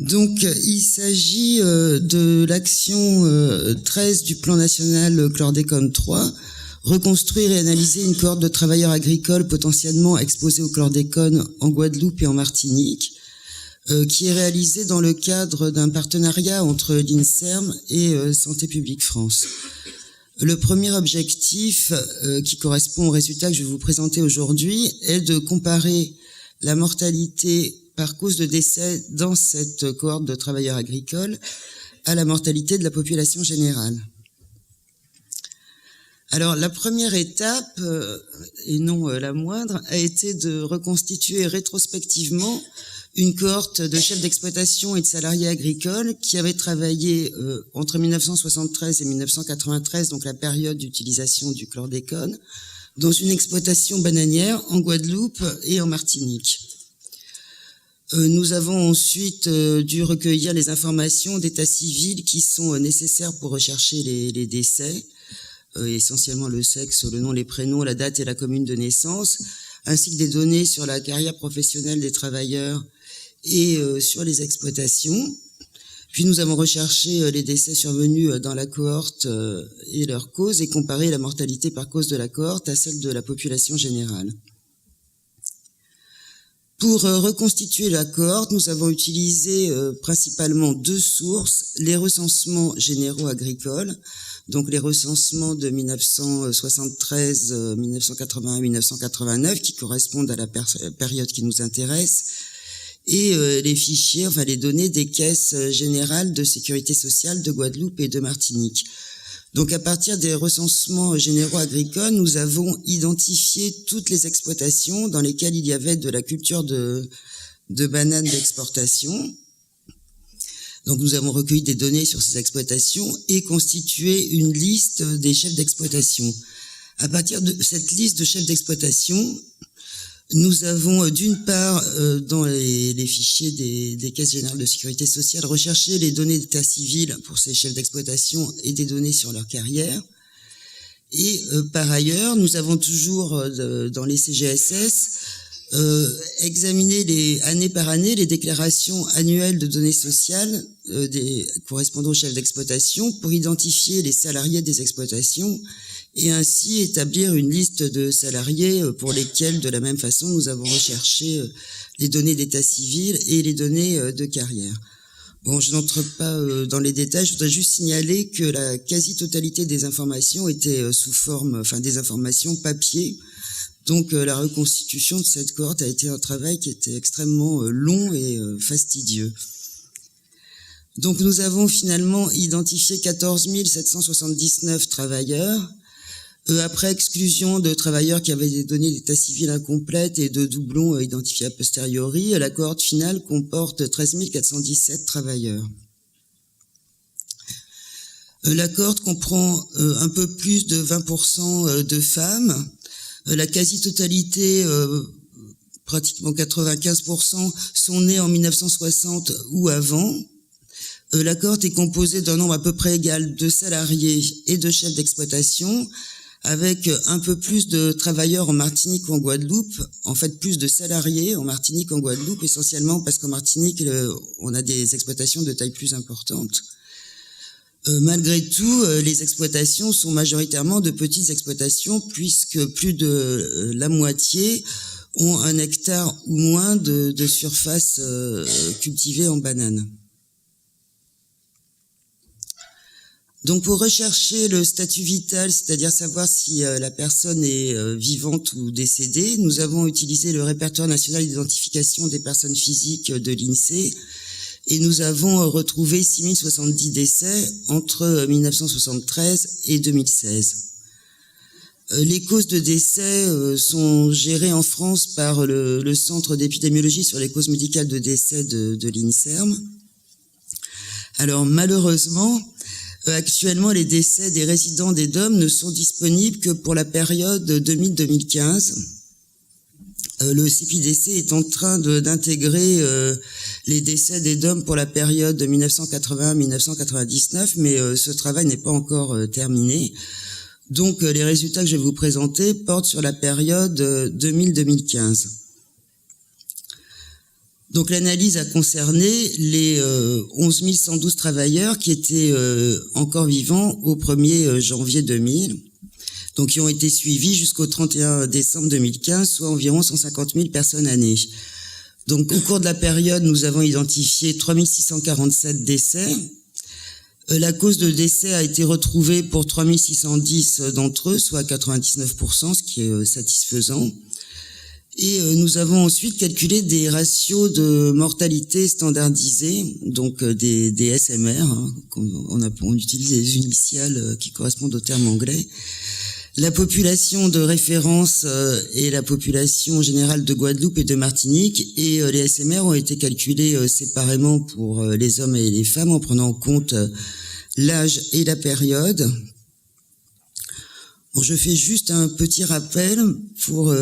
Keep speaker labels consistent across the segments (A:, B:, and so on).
A: Donc, il s'agit de l'action 13 du plan national chlordécone 3, reconstruire et analyser une cohorte de travailleurs agricoles potentiellement exposés au chlordécone en Guadeloupe et en Martinique, qui est réalisée dans le cadre d'un partenariat entre l'INSERM et Santé publique France. Le premier objectif, qui correspond au résultat que je vais vous présenter aujourd'hui, est de comparer la mortalité par cause de décès dans cette cohorte de travailleurs agricoles à la mortalité de la population générale. Alors, la première étape, et non la moindre, a été de reconstituer rétrospectivement une cohorte de chefs d'exploitation et de salariés agricoles qui avaient travaillé entre 1973 et 1993, donc la période d'utilisation du chlordécone, dans une exploitation bananière en Guadeloupe et en Martinique. Nous avons ensuite dû recueillir les informations d'état civil qui sont nécessaires pour rechercher les décès, essentiellement le sexe, le nom, les prénoms, la date et la commune de naissance, ainsi que des données sur la carrière professionnelle des travailleurs et sur les exploitations. Puis nous avons recherché les décès survenus dans la cohorte et leurs causes et comparé la mortalité par cause de la cohorte à celle de la population générale. Pour reconstituer la cohorte, nous avons utilisé principalement deux sources, les recensements généraux agricoles, donc les recensements de 1973, 1981, 1989, qui correspondent à la période qui nous intéresse, et les fichiers, enfin les données des caisses générales de sécurité sociale de Guadeloupe et de Martinique. Donc à partir des recensements généraux agricoles, nous avons identifié toutes les exploitations dans lesquelles il y avait de la culture de bananes d'exportation. Donc nous avons recueilli des données sur ces exploitations et constitué une liste des chefs d'exploitation. À partir de cette liste de chefs d'exploitation, nous avons d'une part, dans les fichiers des caisses générales de sécurité sociale, recherché les données d'état civil pour ces chefs d'exploitation et des données sur leur carrière. Et par ailleurs, nous avons toujours, dans les CGSS, examiné année par année les déclarations annuelles de données sociales correspondant aux chefs d'exploitation pour identifier les salariés des exploitations et ainsi établir une liste de salariés pour lesquels, de la même façon, nous avons recherché les données d'état civil et les données de carrière. Bon, je n'entre pas dans les détails, je voudrais juste signaler que la quasi-totalité des informations étaient sous forme, des informations papier. Donc la reconstitution de cette cohorte a été un travail qui était extrêmement long et fastidieux. Donc nous avons finalement identifié 14 779 travailleurs, après exclusion de travailleurs qui avaient des données d'état civil incomplètes et de doublons identifiés a posteriori. La cohorte finale comporte 13 417 travailleurs. La cohorte comprend un peu plus de 20% de femmes. La quasi-totalité, pratiquement 95%, sont nés en 1960 ou avant. La cohorte est composée d'un nombre à peu près égal de salariés et de chefs d'exploitation, avec un peu plus de travailleurs en Martinique ou en Guadeloupe, en fait plus de salariés en Martinique ou en Guadeloupe, essentiellement parce qu'en Martinique, on a des exploitations de taille plus importante. Malgré tout, les exploitations sont majoritairement de petites exploitations puisque plus de la moitié ont 1 hectare ou moins de surface cultivée en bananes. Donc pour rechercher le statut vital, c'est-à-dire savoir si la personne est vivante ou décédée, nous avons utilisé le répertoire national d'identification des personnes physiques de l'INSEE et nous avons retrouvé 6070 décès entre 1973 et 2016. Les causes de décès sont gérées en France par le Centre d'épidémiologie sur les causes médicales de décès de l'INSERM. Alors malheureusement, actuellement, les décès des résidents des DOM ne sont disponibles que pour la période 2000-2015. Le CPDC est en train d'intégrer les décès des DOM pour la période 1980-1999, mais ce travail n'est pas encore terminé. Donc, les résultats que je vais vous présenter portent sur la période 2000-2015. Donc l'analyse a concerné les 11 112 travailleurs qui étaient encore vivants au 1er janvier 2000, donc qui ont été suivis jusqu'au 31 décembre 2015, soit environ 150 000 personnes années. Donc au cours de la période, nous avons identifié 3 647 décès. La cause de décès a été retrouvée pour 3 610 d'entre eux, soit 99%, ce qui est satisfaisant. Et nous avons ensuite calculé des ratios de mortalité standardisés, donc des SMR, hein, on utilise les initiales qui correspondent au terme anglais. La population de référence est la population générale de Guadeloupe et de Martinique, et les SMR ont été calculés séparément pour les hommes et les femmes en prenant en compte l'âge et la période. Bon, je fais juste un petit rappel pour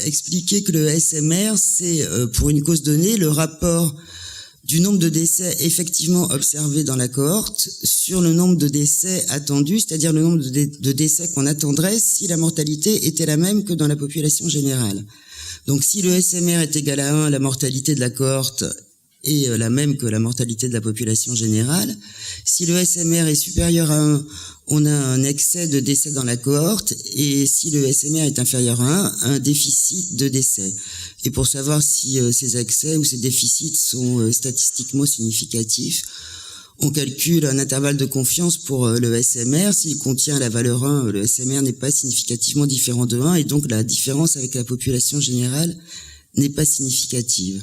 A: expliquer que le SMR, c'est pour une cause donnée le rapport du nombre de décès effectivement observés dans la cohorte sur le nombre de décès attendus, c'est-à-dire le nombre de décès qu'on attendrait si la mortalité était la même que dans la population générale. Donc si le SMR est égal à 1, la mortalité de la cohorte est la même que la mortalité de la population générale. Si le SMR est supérieur à 1, on a un excès de décès dans la cohorte, et si le SMR est inférieur à 1, un déficit de décès. Et pour savoir si ces excès ou ces déficits sont statistiquement significatifs, on calcule un intervalle de confiance pour le SMR. S'il contient la valeur 1, le SMR n'est pas significativement différent de 1, et donc la différence avec la population générale n'est pas significative.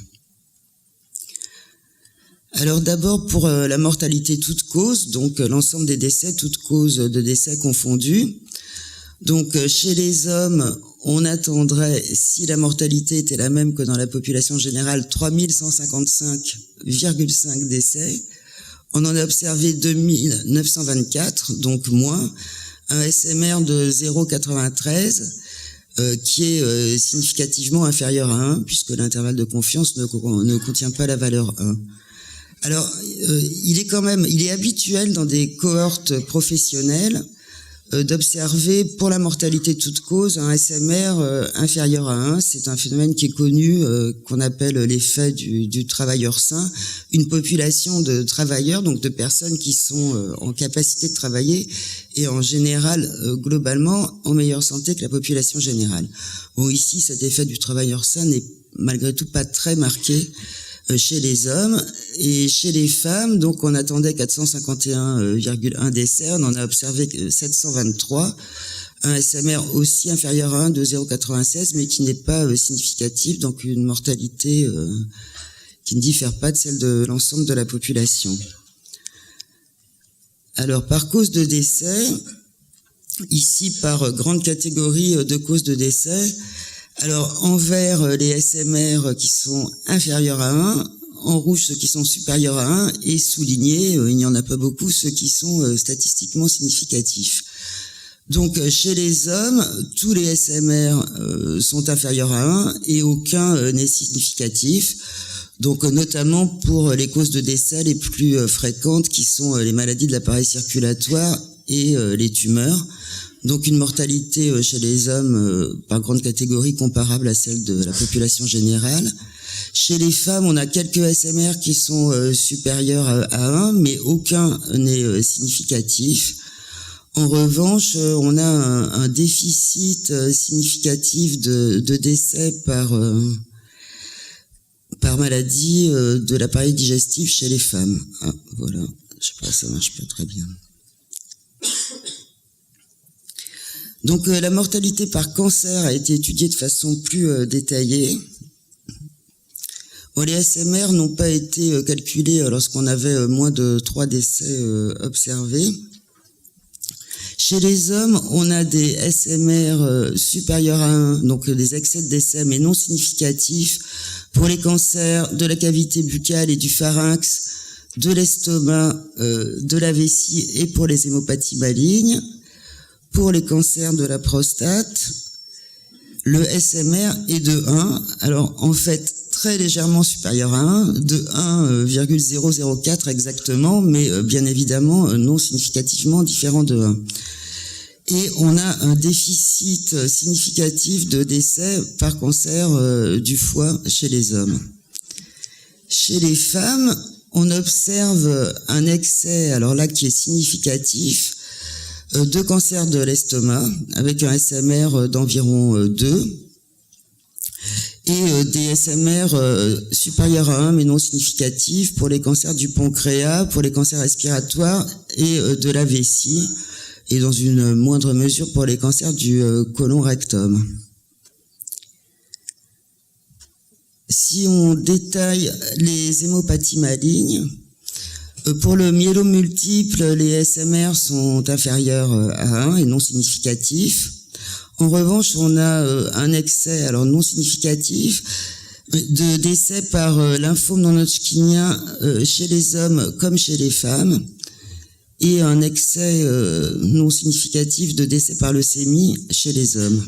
A: Alors d'abord pour la mortalité toute cause, donc l'ensemble des décès, toutes causes de décès confondues. Donc chez les hommes, on attendrait, si la mortalité était la même que dans la population générale, 3155,5 décès. On en a observé 2924, donc moins, un SMR de 0,93, qui est significativement inférieur à 1, puisque l'intervalle de confiance ne contient pas la valeur 1. Alors, il est habituel dans des cohortes professionnelles d'observer pour la mortalité toute cause un SMR inférieur à 1. C'est un phénomène qui est connu, qu'on appelle l'effet du travailleur sain. Une population de travailleurs, donc de personnes qui sont en capacité de travailler et en général, globalement, en meilleure santé que la population générale. Bon, ici, cet effet du travailleur sain n'est malgré tout pas très marqué chez les hommes, et chez les femmes, donc on attendait 451,1 décès, on en a observé 723, un SMR aussi inférieur à 1 de 0,96, mais qui n'est pas significatif, donc une mortalité qui ne diffère pas de celle de l'ensemble de la population. Alors par cause de décès, ici par grande catégorie de causes de décès, alors, en vert, les SMR qui sont inférieurs à 1, en rouge, ceux qui sont supérieurs à 1, et soulignés, il n'y en a pas beaucoup, ceux qui sont statistiquement significatifs. Donc, chez les hommes, tous les SMR sont inférieurs à 1, et aucun n'est significatif. Donc, notamment pour les causes de décès les plus fréquentes, qui sont les maladies de l'appareil circulatoire et les tumeurs. Donc une mortalité chez les hommes par grande catégorie comparable à celle de la population générale. Chez les femmes, on a quelques SMR qui sont supérieurs à 1, mais aucun n'est significatif. En revanche, on a un déficit significatif de décès par maladie de l'appareil digestif chez les femmes. Ah, voilà, je sais pas, ça marche pas très bien. Donc la mortalité par cancer a été étudiée de façon plus détaillée. Bon, les SMR n'ont pas été calculés lorsqu'on avait moins de 3 décès observés. Chez les hommes, on a des SMR supérieurs à 1, donc des excès de décès mais non significatifs pour les cancers de la cavité buccale et du pharynx, de l'estomac, de la vessie et pour les hémopathies malignes. Pour les cancers de la prostate, le SMR est de 1, alors en fait très légèrement supérieur à 1, de 1,004 exactement, mais bien évidemment non significativement différent de 1. Et on a un déficit significatif de décès par cancer du foie chez les hommes. Chez les femmes, on observe un excès, alors là qui est significatif, de cancer de l'estomac, avec un SMR d'environ 2, et des SMR supérieurs à 1 mais non significatifs pour les cancers du pancréas, pour les cancers respiratoires et de la vessie, et dans une moindre mesure pour les cancers du côlon rectum. Si on détaille les hémopathies malignes, pour le myélome multiple, les SMR sont inférieurs à 1 et non significatifs. En revanche, on a un excès, alors non significatif, de décès par lymphome non-hodgkinien chez les hommes comme chez les femmes, et un excès non significatif de décès par leucémie chez les hommes.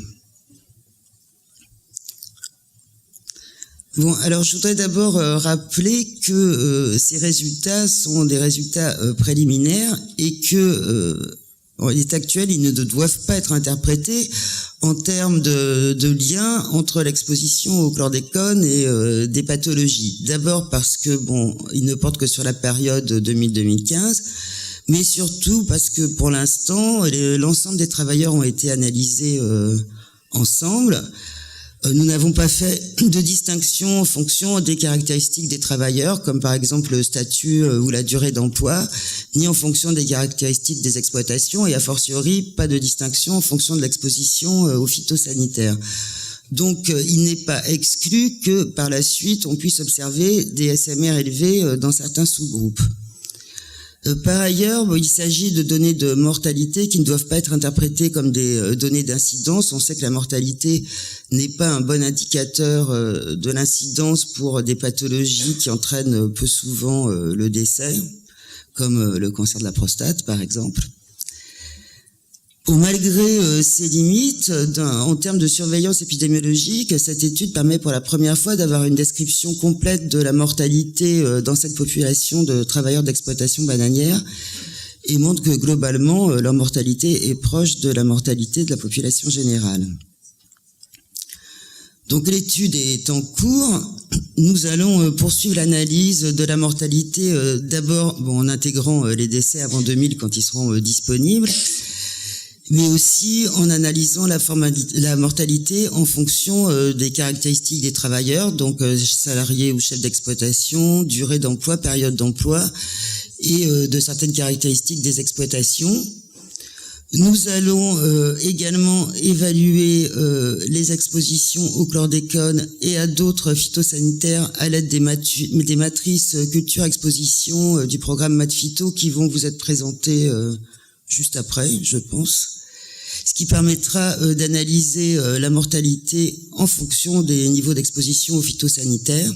A: Bon, alors je voudrais d'abord rappeler que ces résultats sont des résultats préliminaires et que en l'état actuel, ils ne doivent pas être interprétés en termes de lien entre l'exposition au chlordécone et des pathologies. D'abord parce que, bon, ils ne portent que sur la période 2000-2015, mais surtout parce que pour l'instant, l'ensemble des travailleurs ont été analysés ensemble. Nous n'avons pas fait de distinction en fonction des caractéristiques des travailleurs, comme par exemple le statut ou la durée d'emploi, ni en fonction des caractéristiques des exploitations, et a fortiori pas de distinction en fonction de l'exposition aux phytosanitaires. Donc il n'est pas exclu que par la suite on puisse observer des SMR élevés dans certains sous-groupes. Par ailleurs, il s'agit de données de mortalité qui ne doivent pas être interprétées comme des données d'incidence. On sait que la mortalité n'est pas un bon indicateur de l'incidence pour des pathologies qui entraînent peu souvent le décès, comme le cancer de la prostate, par exemple. Malgré ces limites, en termes de surveillance épidémiologique, cette étude permet pour la première fois d'avoir une description complète de la mortalité dans cette population de travailleurs d'exploitation bananière et montre que globalement, leur mortalité est proche de la mortalité de la population générale. Donc l'étude est en cours. Nous allons poursuivre l'analyse de la mortalité d'abord en intégrant les décès avant 2000 quand ils seront disponibles, mais aussi en analysant la mortalité en fonction des caractéristiques des travailleurs, donc salariés ou chefs d'exploitation, durée d'emploi, période d'emploi, et de certaines caractéristiques des exploitations. Nous allons également évaluer les expositions au chlordécone et à d'autres phytosanitaires à l'aide des matrices culture-exposition du programme MatPhyto qui vont vous être présentées juste après, je pense. Ce qui permettra d'analyser la mortalité en fonction des niveaux d'exposition aux phytosanitaires.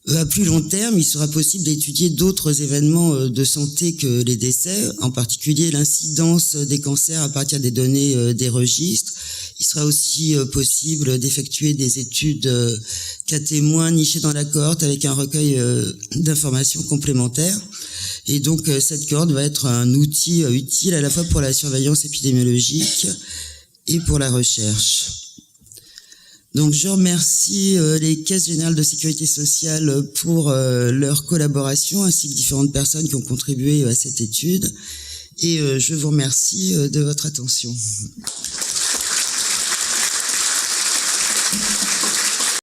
A: À plus long terme, il sera possible d'étudier d'autres événements de santé que les décès, en particulier l'incidence des cancers à partir des données des registres. Il sera aussi possible d'effectuer des études cas témoins nichées dans la cohorte avec un recueil d'informations complémentaires. Et donc cette cohorte va être un outil utile à la fois pour la surveillance épidémiologique et pour la recherche. Donc je remercie les caisses générales de sécurité sociale pour leur collaboration ainsi que différentes personnes qui ont contribué à cette étude. Et je vous remercie de votre attention.